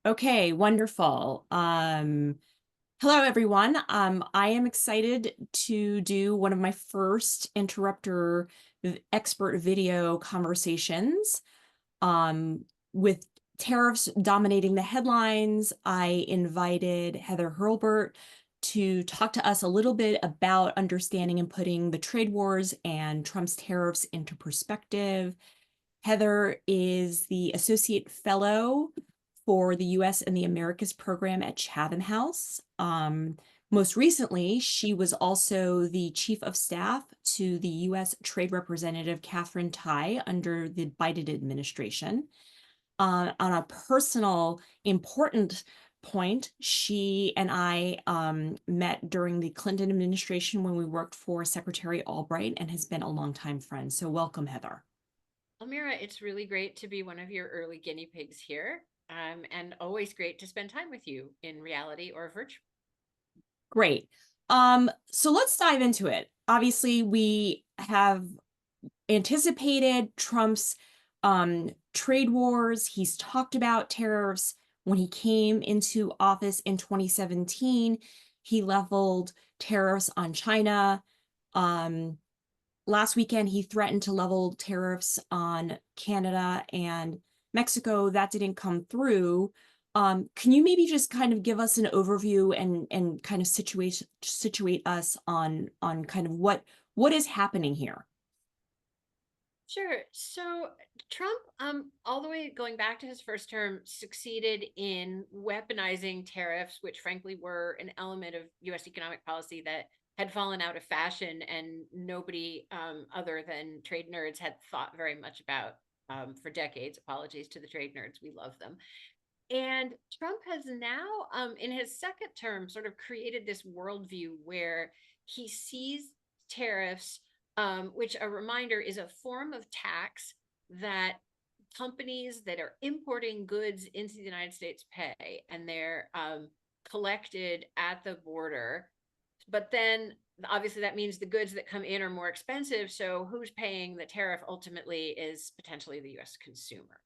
Okay, wonderful. Hello, everyone. I am excited to do one of my first interrupter expert video conversations. With tariffs dominating the headlines, I invited Heather Hurlburt to talk to us a little bit about understanding and putting the trade wars and Trump's tariffs into perspective. Heather is the Associate Fellow for the U.S. and the Americas program at Chatham House. Most recently, she was also the Chief of Staff to the U.S. Trade Representative Katherine Tai under the Biden administration. On a personal important point, she and I met during the Clinton administration when we worked for Secretary Albright and has been a longtime friend. So welcome, Heather. Almira, it's really great to be one of your early guinea pigs here, and always great to spend time with you in reality or virtual. Great. So let's dive into it. Obviously, we have anticipated Trump's trade wars. He's talked about tariffs. When he came into office in 2017, he leveled tariffs on China. Last weekend, he threatened to level tariffs on Canada and Mexico. That didn't come through. Can you maybe just kind of give us an overview and kind of situate us on kind of what is happening here? Sure. So Trump, all the way going back to his first term, succeeded in weaponizing tariffs, which frankly were an element of U.S. economic policy that had fallen out of fashion, and nobody other than trade nerds had thought very much about for decades. Apologies to the trade nerds, we love them. And Trump has now, in his second term, sort of created this worldview where he sees tariffs, which a reminder is a form of tax that companies that are importing goods into the United States pay, and they're collected at the border. But then obviously that means the goods that come in are more expensive. So who's paying the tariff ultimately is potentially the US consumer,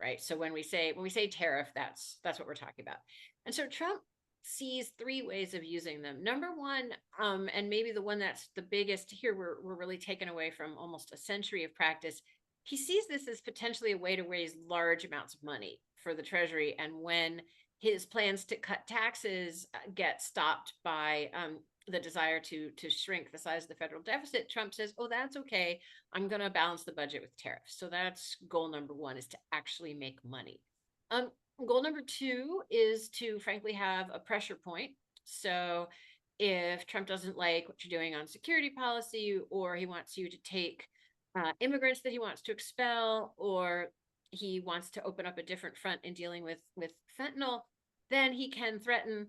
right? So when we say tariff, that's what we're talking about. And so Trump sees three ways of using them. Number one, and maybe the one that's the biggest here, we're really taken away from almost a century of practice. He sees this as potentially a way to raise large amounts of money for the Treasury. And when his plans to cut taxes get stopped by the desire to shrink the size of the federal deficit, Trump says, oh, that's okay. I'm going to balance the budget with tariffs. So that's goal number one, is to actually make money. Goal number two is to frankly have a pressure point. So if Trump doesn't like what you're doing on security policy, or he wants you to take immigrants that he wants to expel, or he wants to open up a different front in dealing with fentanyl, then he can threaten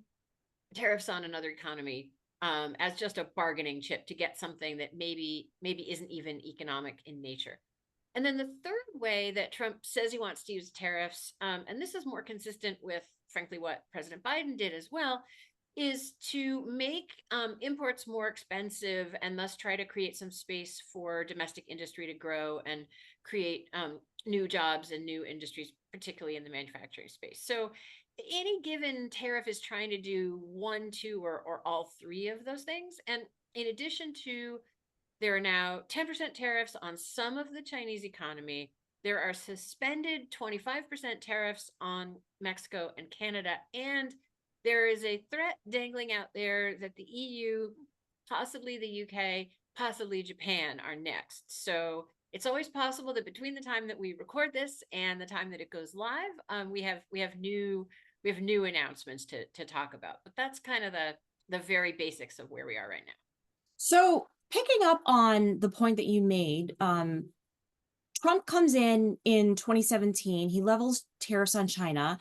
tariffs on another economy as just a bargaining chip to get something that maybe isn't even economic in nature. And then the third way that Trump says he wants to use tariffs, and this is more consistent with, frankly, what President Biden did as well, is to make imports more expensive and thus try to create some space for domestic industry to grow and create new jobs and new industries, particularly in the manufacturing space. So any given tariff is trying to do one, two, or all three of those things. And in addition to, there are now 10% tariffs on some of the Chinese economy. There are suspended 25% tariffs on Mexico and Canada. And there is a threat dangling out there that the EU, possibly the UK, possibly Japan are next. So it's always possible that between the time that we record this and the time that it goes live, we have new announcements to talk about. But that's kind of the very basics of where we are right now. So picking up on the point that you made, Trump comes in 2017, he levels tariffs on China.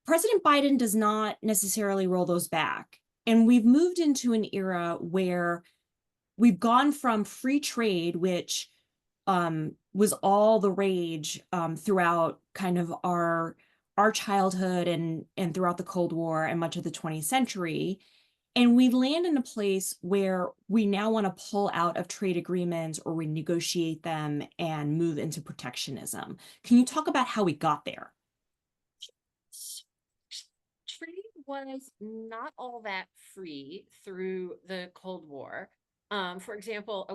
President Biden does not necessarily roll those back. And we've moved into an era where we've gone from free trade, which was all the rage throughout kind of our childhood and throughout the Cold War and much of the 20th century. And we land in a place where we now want to pull out of trade agreements or renegotiate them and move into protectionism. Can you talk about how we got there? was not all that free through the Cold War. For example,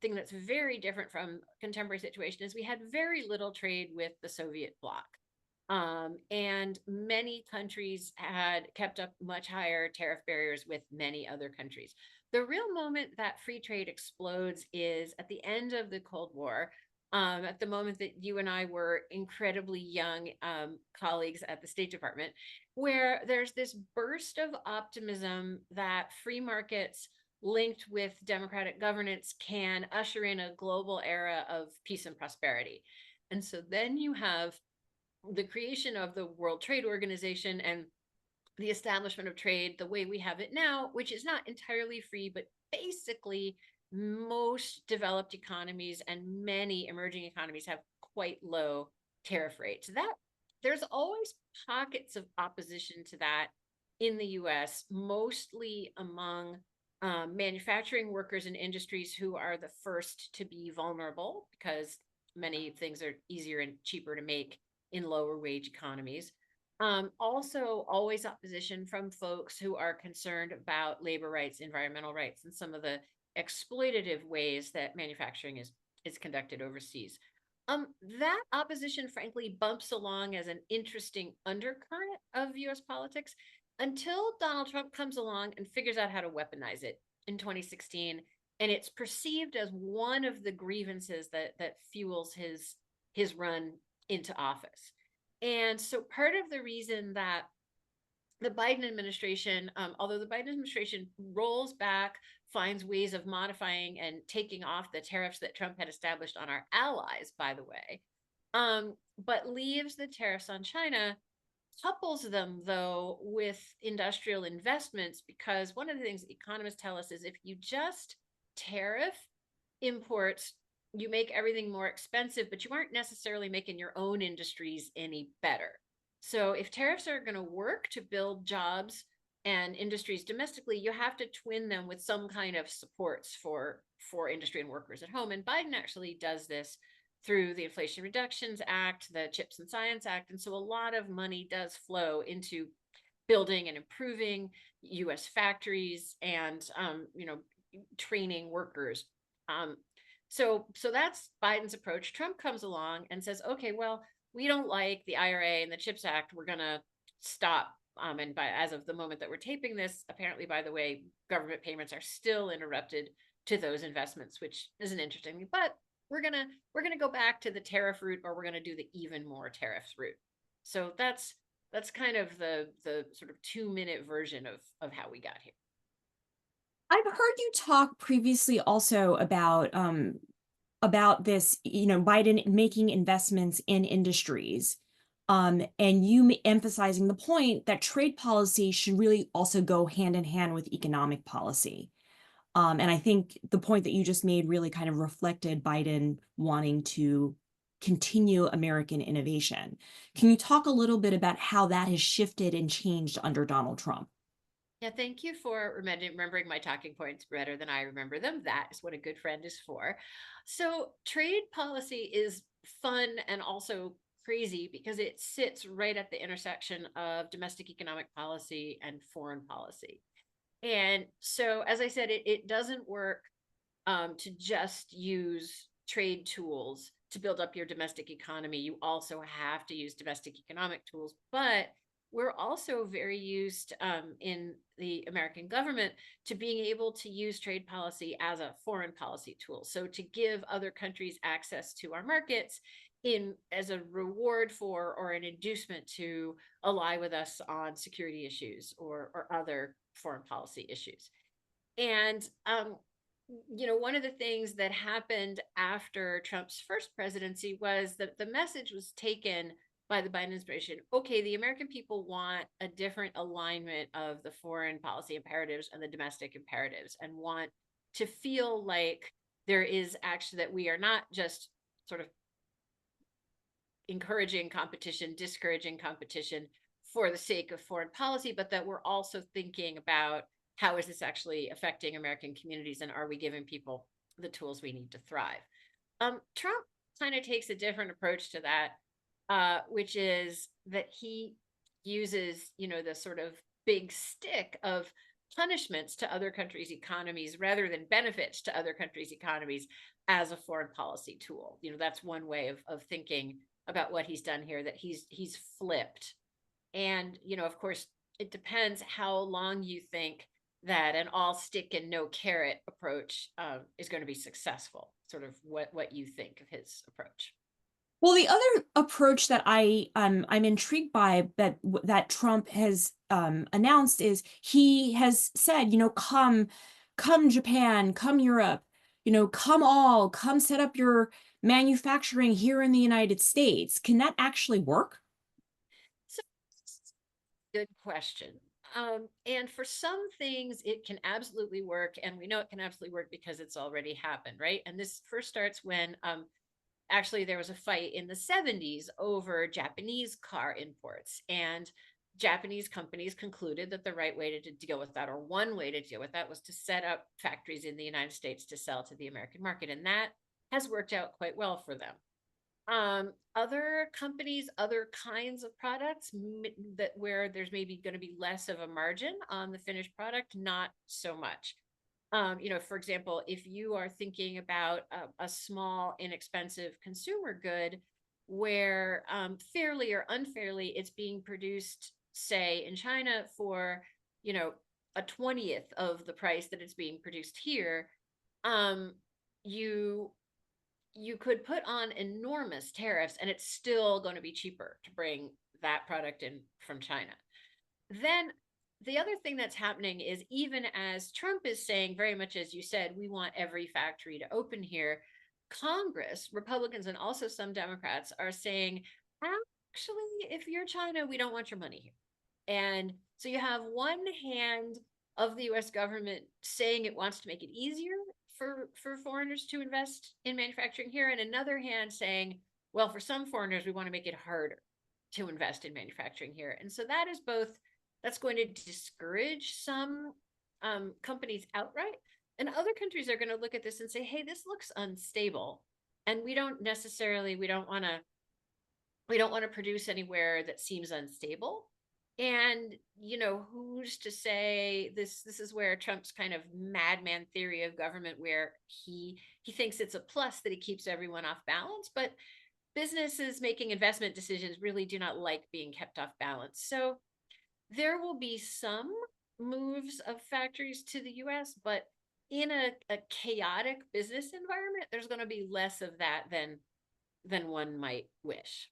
thing that's very different from contemporary situation is we had very little trade with the Soviet bloc. And many countries had kept up much higher tariff barriers with many other countries. The real moment that free trade explodes is at the end of the Cold War, at the moment that you and I were incredibly young colleagues at the State Department, where there's this burst of optimism that free markets linked with democratic governance can usher in a global era of peace and prosperity. And so then you have the creation of the World Trade Organization and the establishment of trade the way we have it now, which is not entirely free, but basically most developed economies and many emerging economies have quite low tariff rates. That there's always pockets of opposition to that in the US, mostly among manufacturing workers and industries who are the first to be vulnerable because many things are easier and cheaper to make in lower wage economies. Also, always opposition from folks who are concerned about labor rights, environmental rights, and some of the exploitative ways that manufacturing is conducted overseas. That opposition, frankly, bumps along as an interesting undercurrent of US politics until Donald Trump comes along and figures out how to weaponize it in 2016. And it's perceived as one of the grievances that fuels his run into office. And so part of the reason that the Biden administration, although the Biden administration rolls back, finds ways of modifying and taking off the tariffs that Trump had established on our allies, by the way, but leaves the tariffs on China, couples them, though, with industrial investments, because one of the things economists tell us is if you just tariff imports, you make everything more expensive, but you aren't necessarily making your own industries any better. So if tariffs are going to work to build jobs and industries domestically, you have to twin them with some kind of supports for industry and workers at home. And Biden actually does this through the Inflation Reductions Act, the Chips and Science Act. And so a lot of money does flow into building and improving US factories and training workers. So that's Biden's approach. Trump comes along and says, okay, well, we don't like the IRA and the CHIPS Act. We're going to stop. And as of the moment that we're taping this, apparently, by the way, government payments are still interrupted to those investments, which is an interesting thing. But we're gonna go back to the tariff route, or we're gonna do the even more tariffs route. So that's kind of the sort of 2-minute version of how we got here. I've heard you talk previously also about this, Biden making investments in industries. And you emphasizing the point that trade policy should really also go hand in hand with economic policy. And I think the point that you just made really kind of reflected Biden wanting to continue American innovation. Can you talk a little bit about how that has shifted and changed under Donald Trump? Yeah, thank you for remembering my talking points better than I remember them. That is what a good friend is for. So, trade policy is fun and also crazy because it sits right at the intersection of domestic economic policy and foreign policy. And so, as I said, it doesn't work to just use trade tools to build up your domestic economy. You also have to use domestic economic tools, but we're also very used in the American government to being able to use trade policy as a foreign policy tool. So to give other countries access to our markets in as a reward for or an inducement to ally with us on security issues or other foreign policy issues. And one of the things that happened after Trump's first presidency was that the message was taken by the Biden administration. Okay, the American people want a different alignment of the foreign policy imperatives and the domestic imperatives, and want to feel like there is actually that we are not just sort of encouraging competition, discouraging competition for the sake of foreign policy, but that we're also thinking about how is this actually affecting American communities, and are we giving people the tools we need to thrive? Trump kind of takes a different approach to that, which is that he uses, the sort of big stick of punishments to other countries' economies rather than benefits to other countries' economies as a foreign policy tool. That's one way of thinking about what he's done here, that he's flipped. And, of course, it depends how long you think that an all stick and no carrot approach is going to be successful. Sort of what you think of his approach. Well, the other approach that I'm intrigued by that Trump has announced is he has said, come Japan, come Europe, come set up your manufacturing here in the United States. Can that actually work? So, good question. And for some things, it can absolutely work. And we know it can absolutely work because it's already happened, right? And this first starts when actually there was a fight in the 70s over Japanese car imports. And Japanese companies concluded that the right way to deal with that, or one way to deal with that, was to set up factories in the United States to sell to the American market. And that has worked out quite well for them. Other companies, other kinds of products that where there's maybe going to be less of a margin on the finished product, not so much. For example, if you are thinking about a small, inexpensive consumer good where fairly or unfairly it's being produced, say, in China for, you know, a 20th of the price that it's being produced here, um, you you could put on enormous tariffs and it's still going to be cheaper to bring that product in from China. Then the other thing that's happening is, even as Trump is saying, very much as you said, we want every factory to open here, Congress, Republicans, and also some Democrats are saying, actually, if you're China, we don't want your money here. And so you have one hand of the US government saying it wants to make it easier for foreigners to invest in manufacturing here, and another hand saying, well, for some foreigners, we want to make it harder to invest in manufacturing here. And so that is both, that's going to discourage some companies outright. And other countries are going to look at this and say, hey, this looks unstable. And we don't want to produce anywhere that seems unstable. And who's to say, this is where Trump's kind of madman theory of government, where he thinks it's a plus that he keeps everyone off balance, but businesses making investment decisions really do not like being kept off balance. So there will be some moves of factories to the US, but in a chaotic business environment, there's going to be less of that than one might wish.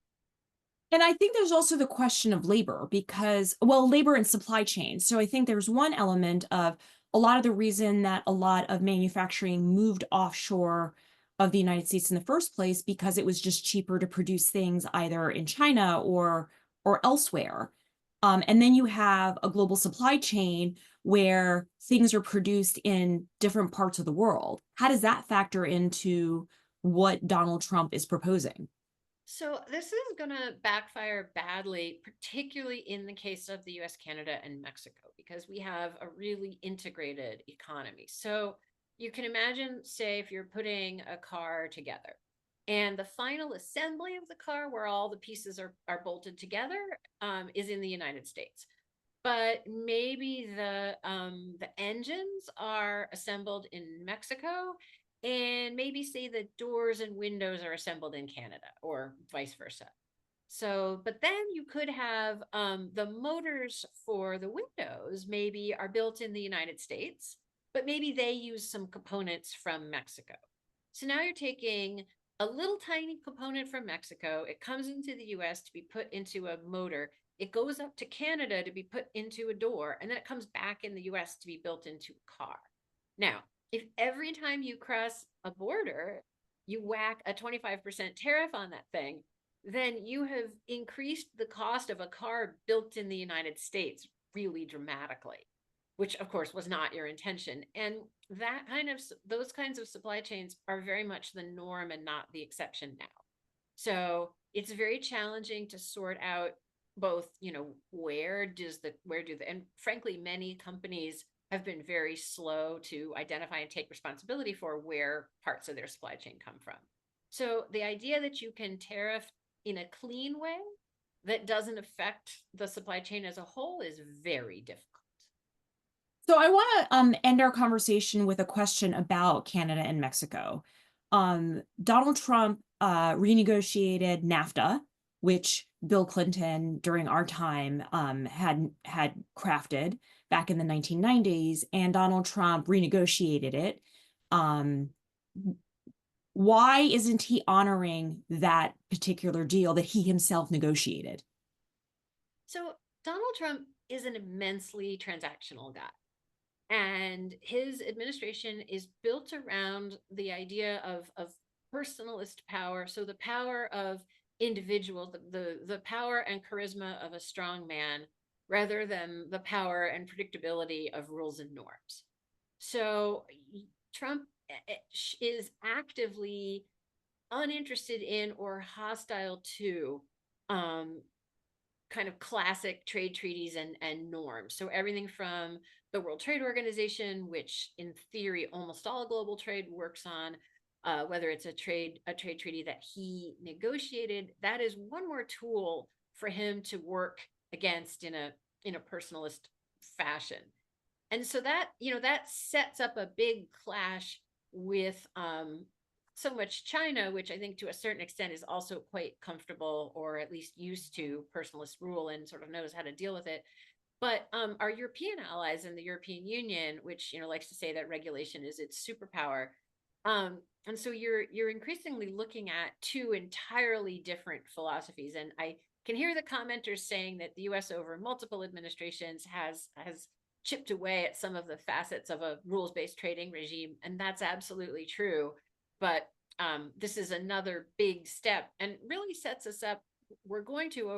And I think there's also the question of labor because, well, labor and supply chain. So I think there's one element of a lot of the reason that a lot of manufacturing moved offshore of the United States in the first place because it was just cheaper to produce things either in China or elsewhere. And then you have a global supply chain where things are produced in different parts of the world. How does that factor into what Donald Trump is proposing? So this is going to backfire badly, particularly in the case of the US, Canada, and Mexico, because we have a really integrated economy. So you can imagine, say, if you're putting a car together and the final assembly of the car, where all the pieces are bolted together, is in the United States. But maybe the engines are assembled in Mexico, and maybe say the doors and windows are assembled in Canada, or vice versa. So, but then you could have the motors for the windows maybe are built in the United States, but maybe they use some components from Mexico. So now you're taking a little tiny component from Mexico, it comes into the US to be put into a motor, it goes up to Canada to be put into a door, and then it comes back in the US to be built into a car. Now, if every time you cross a border, you whack a 25% tariff on that thing, then you have increased the cost of a car built in the United States really dramatically, which of course was not your intention. And those kinds of supply chains are very much the norm and not the exception now. So it's very challenging to sort out both, and frankly, many companies have been very slow to identify and take responsibility for where parts of their supply chain come from. So the idea that you can tariff in a clean way that doesn't affect the supply chain as a whole is very difficult. So I want to end our conversation with a question about Canada and Mexico. Donald Trump renegotiated NAFTA, which Bill Clinton during our time had crafted back in the 1990s, and Donald Trump renegotiated it. Um, why isn't he honoring that particular deal that he himself negotiated? So Donald Trump is an immensely transactional guy. And his administration is built around the idea of personalist power. So the power of individuals, the power and charisma of a strong man, rather than the power and predictability of rules and norms. So Trump is actively uninterested in or hostile to um, kind of classic trade treaties and norms. So everything from the World Trade Organization, which in theory almost all global trade works on, whether it's a trade treaty that he negotiated, that is one more tool for him to work against in a personalist fashion. And so that sets up a big clash with so much China, which I think to a certain extent is also quite comfortable or at least used to personalist rule and sort of knows how to deal with it. But our European allies in the European Union, which likes to say that regulation is its superpower, and so you're increasingly looking at two entirely different philosophies. And I can hear the commenters saying that the U.S. over multiple administrations has chipped away at some of the facets of a rules-based trading regime, and that's absolutely true. But this is another big step, and really sets us up. We're going to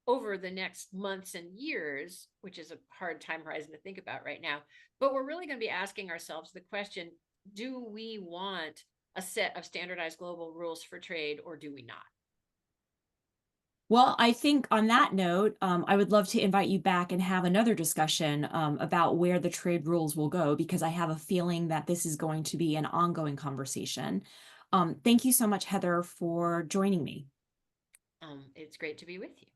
over the next months and years, which is a hard time horizon to think about right now. But we're really going to be asking ourselves the question: do we want a set of standardized global rules for trade, or do we not? Well, I think on that note, I would love to invite you back and have another discussion about where the trade rules will go, because I have a feeling that this is going to be an ongoing conversation. Thank you so much, Heather, for joining me. It's great to be with you.